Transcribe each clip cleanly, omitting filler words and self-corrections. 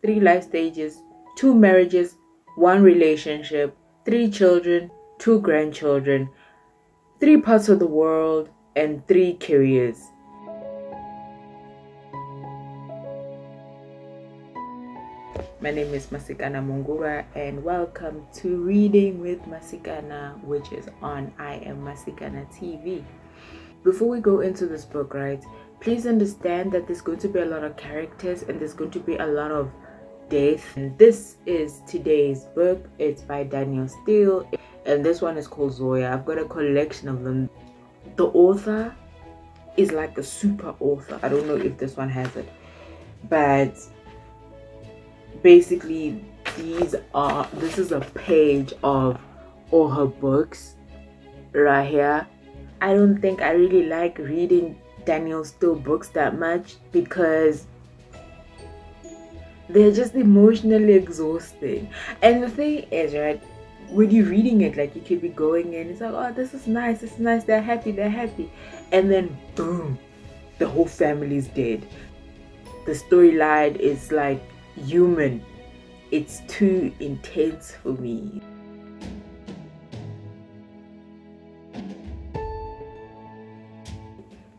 3 life stages, 2 marriages, 1 relationship, 3 children, 2 grandchildren, 3 parts of the world, and 3 careers. My name is Masikana Mungulwa, and welcome to Reading with Masikana, which is on I Am Masikana TV. Before we go into this book, right, please understand that there's going to be a lot of characters and there's going to be a lot of death. And this is today's book. It's by Danielle Steel, and this one is called Zoya. I've got a collection of them. The author is like a super author. I don't know if this one has it, but basically this is a page of all her books right here. I don't think I really like reading Danielle Steel books that much because they're just emotionally exhausting. And the thing is, right, when you're reading it, like, you could be going in, it's like, oh, this is nice, it's nice, they're happy, and then boom, the whole family's dead. The storyline is like human. It's too intense for me.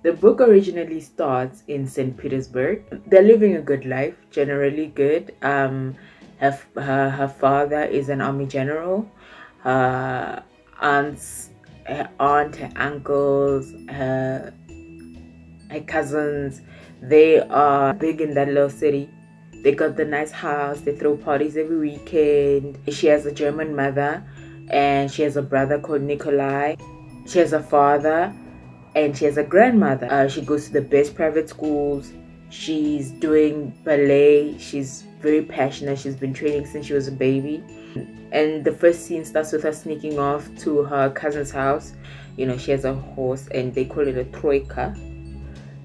The book originally starts in St Petersburg. They're living a good life, generally good. Her father is an army general. Her aunt, her uncles, her cousins, they are big in that little city. They got the nice house. They throw parties every weekend. She has a German mother, and she has a brother called Nikolai. She has a father, and she has a grandmother. She goes to the best private schools. She's doing ballet. She's very passionate. She's been training since she was a baby. And the first scene starts with her sneaking off to her cousin's house. You know, she has a horse, and they call it a troika,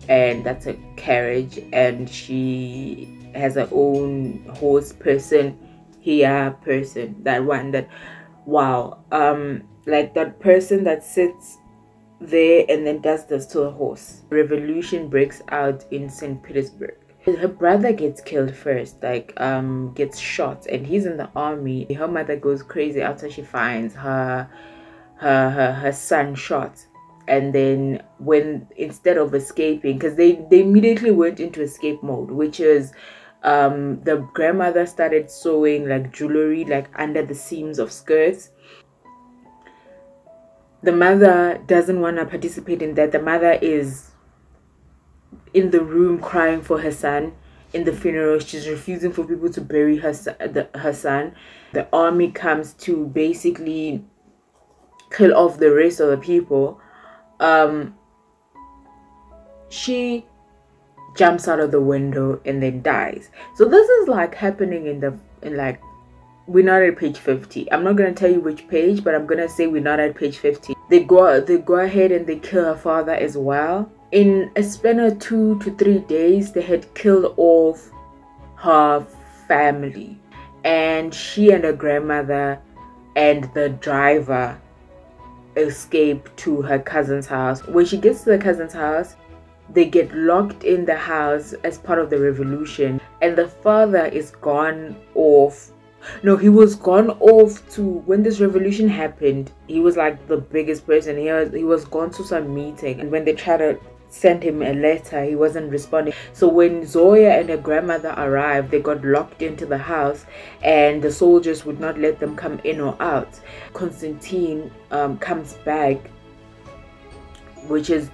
and that's a carriage, and she has her own horse person, that one that, wow, like that person that sits there and then does this to a horse. Revolution breaks out in St. Petersburg. Her brother gets killed first, like gets shot, and he's in the army. Her mother goes crazy after she finds her son shot. And then when, instead of escaping, because they immediately went into escape mode, which is the grandmother started sewing like jewelry like under the seams of skirts. The mother doesn't want to participate in that. The mother is in the room crying for her son in the funeral. She's refusing for people to bury her son. The army comes to basically kill off the rest of the people. She jumps out of the window and then dies. So this is like happening in like, we're not at page 50. I'm not gonna tell you which page, but I'm gonna say we're not at page 50. They go ahead and they kill her father as well. In a span of 2 to 3 days, they had killed off her family, and she and her grandmother and the driver escape to her cousin's house. When she gets to the cousin's house, they get locked in the house as part of the revolution, and the father is gone off. No, he was gone off to, when this revolution happened, he was like the biggest person. He was gone to some meeting, and when they tried to send him a letter, he wasn't responding. So when Zoya and her grandmother arrived, they got locked into the house, and the soldiers would not let them come in or out. Konstantin comes back, which is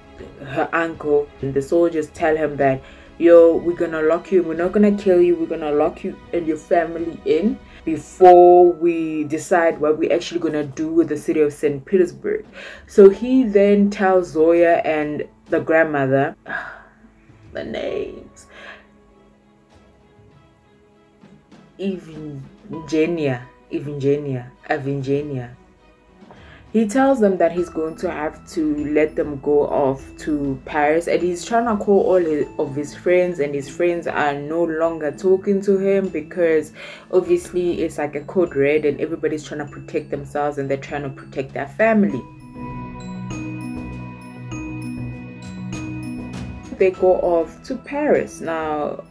her uncle, and the soldiers tell him that, yo, we're gonna lock you, we're not gonna kill you, we're gonna lock you and your family in before we decide what we're actually gonna do with the city of St. Petersburg. So he then tells Zoya and the grandmother, the names, Evgenia. He tells them that he's going to have to let them go off to Paris, and he's trying to call all of his friends, and his friends are no longer talking to him because obviously it's like a code red and everybody's trying to protect themselves and they're trying to protect their family. They go off to Paris. Now,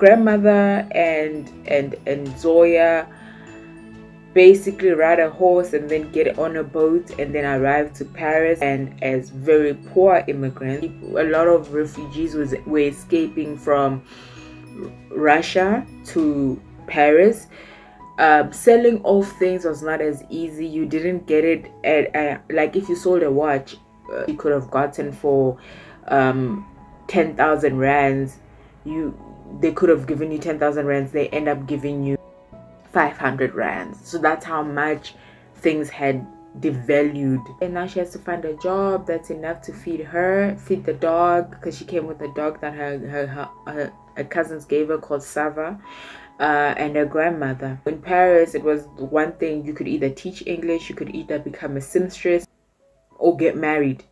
grandmother and Zoya basically ride a horse and then get on a boat and then arrive to Paris. And as very poor immigrants, a lot of refugees were escaping from Russia to Paris. Selling off things was not as easy. You didn't get it at like if you sold a watch, you could have gotten for 10,000 rands. They could have given you 10,000 rands. They end up giving you 500 rands. So that's how much things had devalued. And now she has to find a job that's enough to feed the dog, because she came with a dog that her cousins gave her called Sava, and her grandmother. In Paris, it was one thing: you could either teach English, you could either become a seamstress, or get married.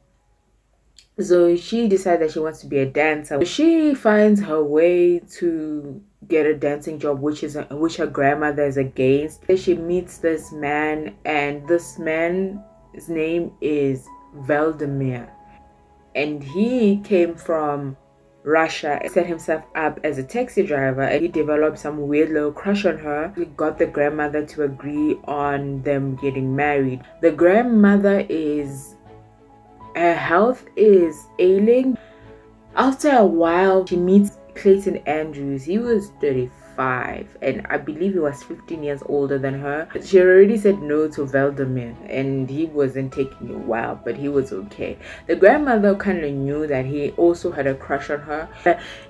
So she decided that she wants to be a dancer. She finds her way to get a dancing job, which her grandmother is against. She meets this man, and this man's name is Valdemir, and he came from Russia and set himself up as a taxi driver, and he developed some weird little crush on her. He got the grandmother to agree on them getting married. The grandmother her health is ailing. After a while, she meets Clayton Andrews. He was 35, and I believe he was 15 years older than her. She already said no to Valdemir, and he wasn't taking a while, but he was okay. The grandmother kind of knew that he also had a crush on her.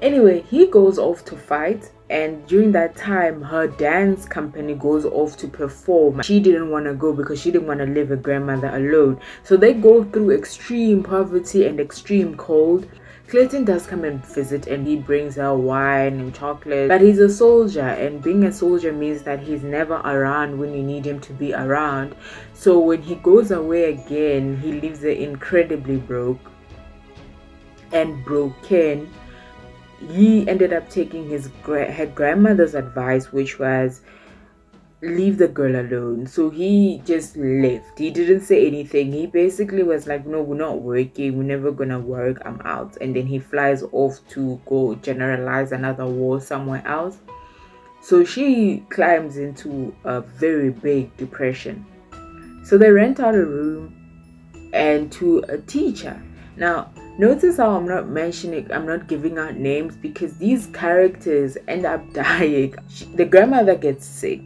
Anyway, he goes off to fight, and during that time, her dance company goes off to perform. She didn't want to go because she didn't want to leave her grandmother alone. So they go through extreme poverty and extreme cold. Clayton does come and visit, and he brings her wine and chocolate, but he's a soldier, and being a soldier means that he's never around when you need him to be around. So when he goes away again, he leaves her incredibly broke and broken. He ended up taking her grandmother's advice, which was leave the girl alone. So he just left. He didn't say anything. He basically was like, no, we're not working, we're never gonna work, I'm out. And then he flies off to go generalize another war somewhere else. So she climbs into a very big depression. So they rent out a room and to a teacher. Now notice how I'm not giving out names, because these characters end up dying. The grandmother gets sick.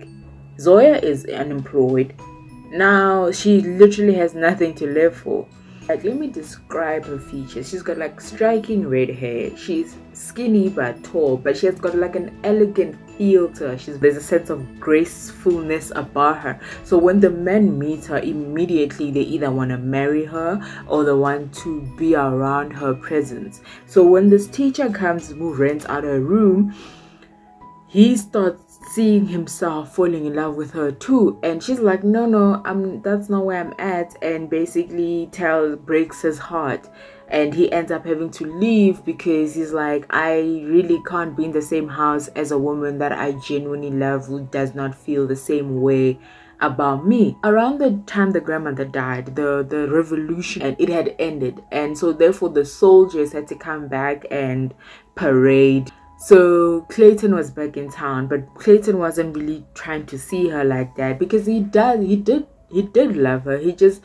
Zoya is unemployed. Now she literally has nothing to live for. Like, let me describe her features. She's got like striking red hair. She's skinny but tall, but she has got like an elegant feel to her. There's a sense of gracefulness about her. So when the men meet her, immediately they either want to marry her or they want to be around her presence. So when this teacher comes who rents out her room, he starts seeing himself falling in love with her too, and she's like, no, that's not where I'm at, and basically breaks his heart, and he ends up having to leave because he's like, I really can't be in the same house as a woman that I genuinely love who does not feel the same way about me. Around the time the grandmother died, the revolution, and it had ended, and so therefore the soldiers had to come back and parade. So Clayton was back in town, but Clayton wasn't really trying to see her like that, because he did love her. He just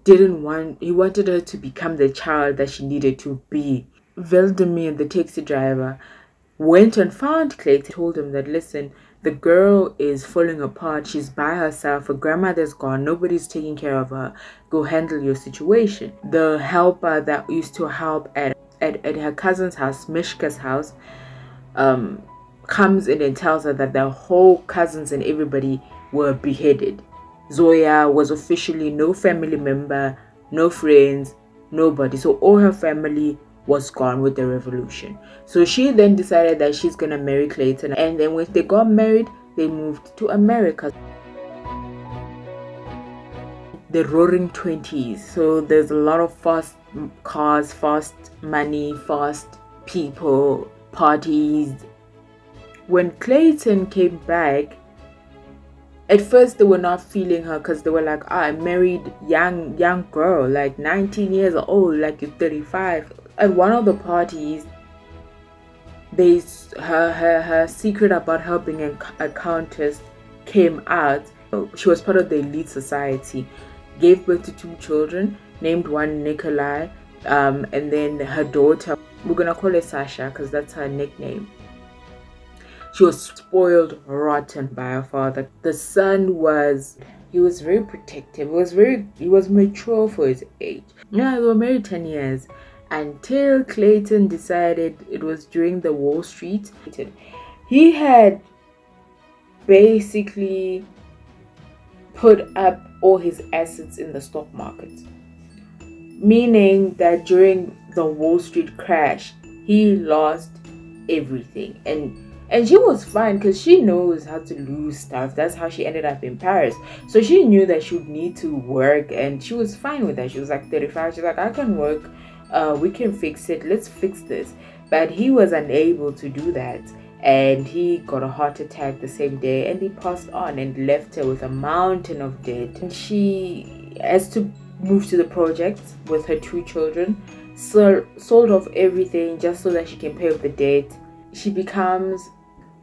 he wanted her to become the child that she needed to be. Valdemir, the taxi driver, went and found Clayton, told him that, listen, the girl is falling apart, she's by herself, her grandmother's gone, nobody's taking care of her, go handle your situation. The helper that used to help at her cousin's house, Mishka's house, comes in and tells her that the whole cousins and everybody were beheaded. Zoya was officially no family member, no friends, nobody. So all her family was gone with the revolution. So she then decided that she's gonna marry Clayton, and then when they got married, they moved to America. The roaring 20s. So there's a lot of fast cars, fast money, fast people, parties. When Clayton came back, at first they were not feeling her, because they were like, I married young girl, like 19 years old, like you're 35. At one of the parties, her secret about her being a countess came out. She was part of the elite society, gave birth to 2 children, named one Nikolai, and then her daughter, we're gonna call her Sasha because that's her nickname. She was spoiled rotten by her father. The son was very protective. He was mature for his age. Yeah, they were married 10 years until Clayton decided it was during the Wall Street. He had basically put up all his assets in the stock market, meaning that during the Wall Street crash he lost everything, and she was fine because she knows how to lose stuff. That's how she ended up in Paris. So she knew that she would need to work, and she was fine with that. She was like 35. She's like, I can work, we can fix it, let's fix this. But he was unable to do that, and he got a heart attack the same day, and he passed on and left her with a mountain of debt. And she has to move to the project with her 2 children, so sold off everything just so that she can pay off the debt. She becomes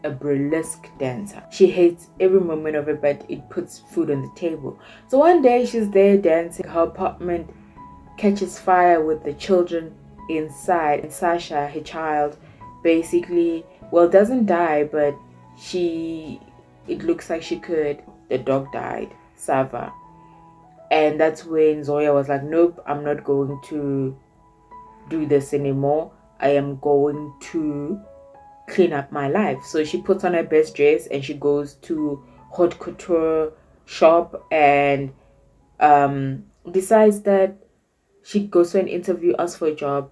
a burlesque dancer. She hates every moment of it, but it puts food on the table. So one day she's there dancing. Her apartment catches fire with the children inside, and Sasha, her child, basically, well, doesn't die, but it looks like she could. The dog died, Sava. And that's when Zoya was like, nope, I'm not going to do this anymore. I am going to clean up my life. So she puts on her best dress and she goes to haute couture shop and decides that she goes to an interview, asks for a job.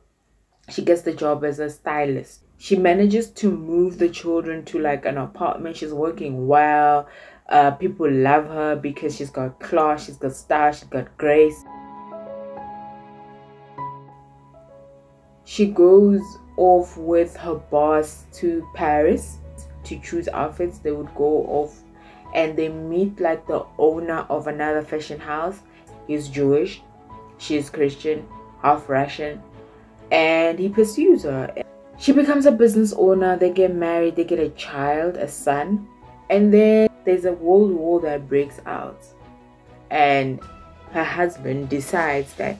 She gets the job as a stylist. She manages to move the children to like an apartment. She's working well. People love her because she's got class, she's got style, she's got grace. She goes off with her boss to Paris to choose outfits. They would go off and they meet like the owner of another fashion house. He's Jewish, she's Christian, half Russian, and he pursues her. She becomes a business owner. They get married, they get a child, a son, and then there's a world war that breaks out, and her husband decides that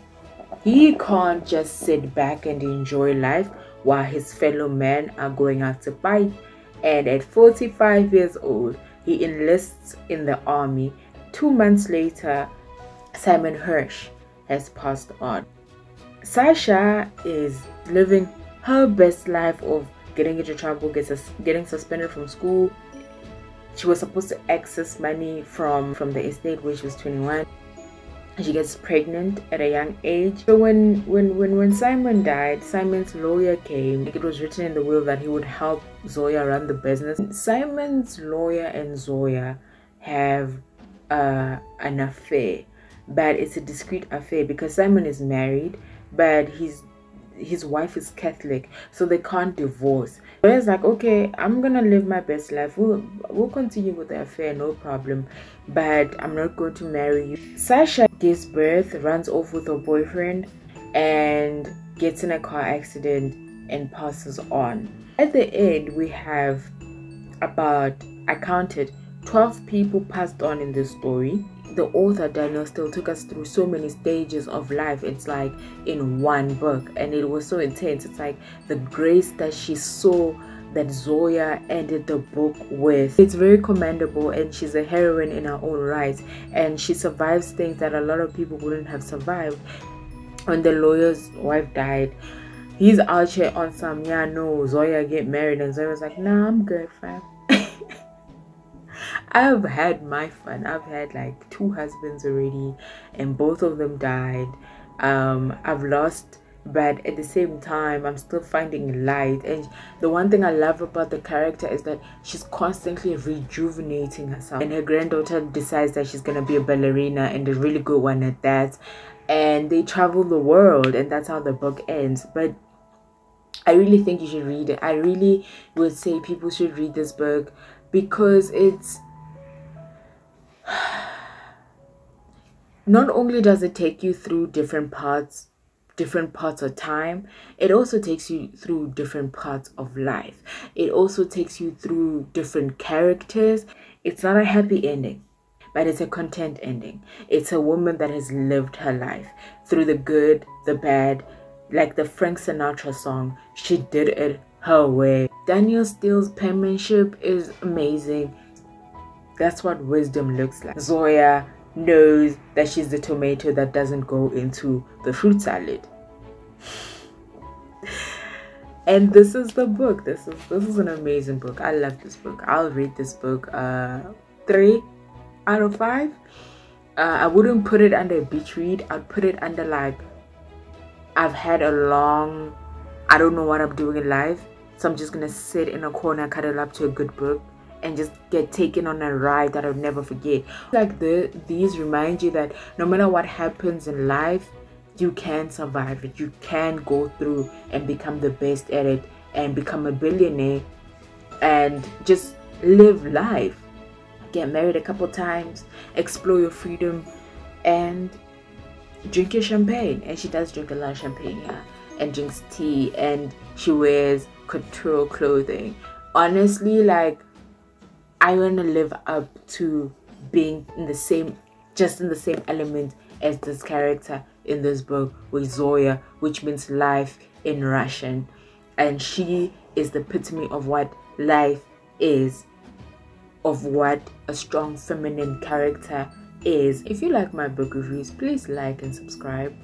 he can't just sit back and enjoy life while his fellow men are going out to fight. And at 45 years old, he enlists in the army. 2 months later, Simon Hirsch has passed on. Sasha is living her best life of getting into trouble, getting suspended from school. She was supposed to access money from the estate when she was 21. She gets pregnant at a young age. So when Simon died, Simon's lawyer came. It was written in the will that he would help Zoya run the business. Simon's lawyer and Zoya have an affair, but it's a discreet affair because Simon is married, but his wife is Catholic, so they can't divorce. But it's like, okay, I'm gonna live my best life. We'll continue with the affair, no problem, but I'm not going to marry you. Sasha gives birth, runs off with her boyfriend, and gets in a car accident and passes on. At the end, we have about, I counted, 12 people passed on in this story. The author Danielle Steel took us through so many stages of life. It's like in one book, and it was so intense. It's like the grace that she saw that Zoya ended the book with. It's very commendable, and she's a heroine in her own right, and she survives things that a lot of people wouldn't have survived. When the lawyer's wife died, he's out here on some, yeah, no, Zoya get married, and Zoya was like, nah, I'm good, fam. I've had my fun. I've had like 2 husbands already, and both of them died. I've lost, but at the same time I'm still finding light. And the one thing I love about the character is that she's constantly rejuvenating herself, and her granddaughter decides that she's gonna be a ballerina, and a really good one at that, and they travel the world, and that's how the book ends. But I really think you should read it. I really would say people should read this book because it's not only does it take you through different different parts of time. It also takes you through different parts of life. It also takes you through different characters. It's not a happy ending, but it's a content ending. It's a woman that has lived her life through the good, the bad, like the Frank Sinatra song, she did it her way. Danielle Steel's penmanship is amazing. That's what wisdom looks like. Zoya knows that she's the tomato that doesn't go into the fruit salad. And this is the book. This is an amazing book. I love this book. I'll read this book 3 out of 5. I wouldn't put it under a beach read. I'd put it under like, I've had a long, I don't know what I'm doing in life, so I'm just gonna sit in a corner, cuddle up to a good book, and just get taken on a ride that I'll never forget. Like these remind you that no matter what happens in life, you can survive it. You can go through and become the best at it and become a billionaire and just live life. Get married a couple times, explore your freedom, and drink your champagne. And she does drink a lot of champagne, yeah, and drinks tea, and she wears couture clothing. Honestly, like, I want to live up to being in the same element as this character in this book with Zoya, which means life in Russian, and she is the epitome of what life is, of what a strong feminine character is. If you like my book reviews, please like and subscribe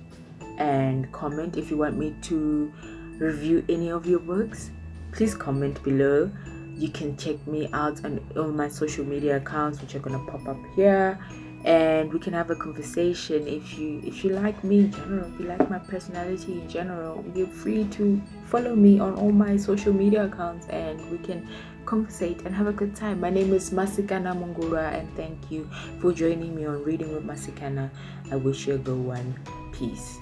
and comment. If you want me to review any of your books, please comment below. You can check me out on all my social media accounts, which are gonna pop up here, and we can have a conversation. If you like me in general, if you like my personality in general, you're free to follow me on all my social media accounts and we can conversate and have a good time. My name is Masikana Mungulwa, and thank you for joining me on Reading with Masikana. I wish you a good one. Peace.